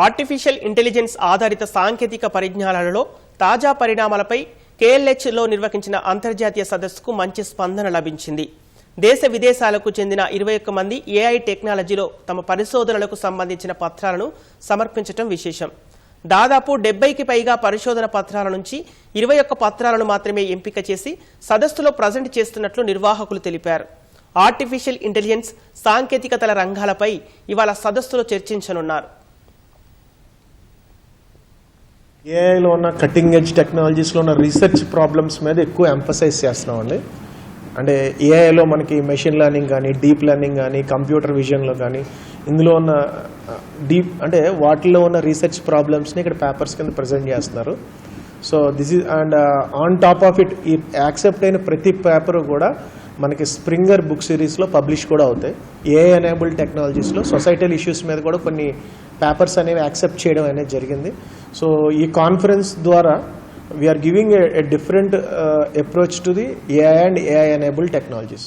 Artificial intelligence ఆధారిత సాంకేతిక పరిజ్ఞానాలలో తాజా పరిణామాలపై KLHలో నిర్వహించిన అంతర్జాతీయ సదస్సుకు మంచి స్పందన లభించింది. దేశ విదేశాలకు చెందిన 21 మంది AI టెక్నాలజీలో తమ పరిశోధనలకు సంబంధించిన పత్రాలను సమర్పించడం విశేషం. దాదాపు 70కి పైగా పరిశోధన పత్రాల నుంచి 21 పత్రాలను మాత్రమే ఎంపిక చేసి సదస్సులో ప్రజెంట్ చేస్తున్నట్లు నిర్వాహకులు తెలిపారు. ఆర్టిఫిషియల్ ఇంటెలిజెన్స్ సాంకేతికతల రంగాలపై ఇవాళ సదస్సులో చర్చించనున్నారు. ఏఐలో ఉన్న కటింగ్ ఎడ్జ్ టెక్నాలజీస్లో ఉన్న రీసెర్చ్ ప్రాబ్లమ్స్ మీద ఎక్కువ ఎంఫసైజ్ చేస్తున్నామండి. అంటే ఏఐలో మనకి మెషిన్ లెర్నింగ్ కానీ, డీప్ లెర్నింగ్ కానీ, కంప్యూటర్ విజన్లో కానీ, ఇందులో ఉన్న డీప్ అంటే వాటిలో ఉన్న రీసెర్చ్ ప్రాబ్లమ్స్ని ఇక్కడ పేపర్స్ కింద ప్రజెంట్ చేస్తున్నారు. So this is and on top of it ఈ యాక్సెప్ట్ అయిన ప్రతి పేపర్ కూడా మనకి స్ప్రింగర్ బుక్ సిరీస్లో పబ్లిష్ కూడా అవుతాయి. ఏఐ ఎనేబుల్డ్ టెక్నాలజీస్లో సొసైటల్ ఇష్యూస్ మీద కూడా కొన్ని పేపర్స్ అనేవి యాక్సెప్ట్ చేయడం అనేది జరిగింది. సో ఈ కాన్ఫరెన్స్ ద్వారా we're giving a different approach to the AI and AI enabled technologies.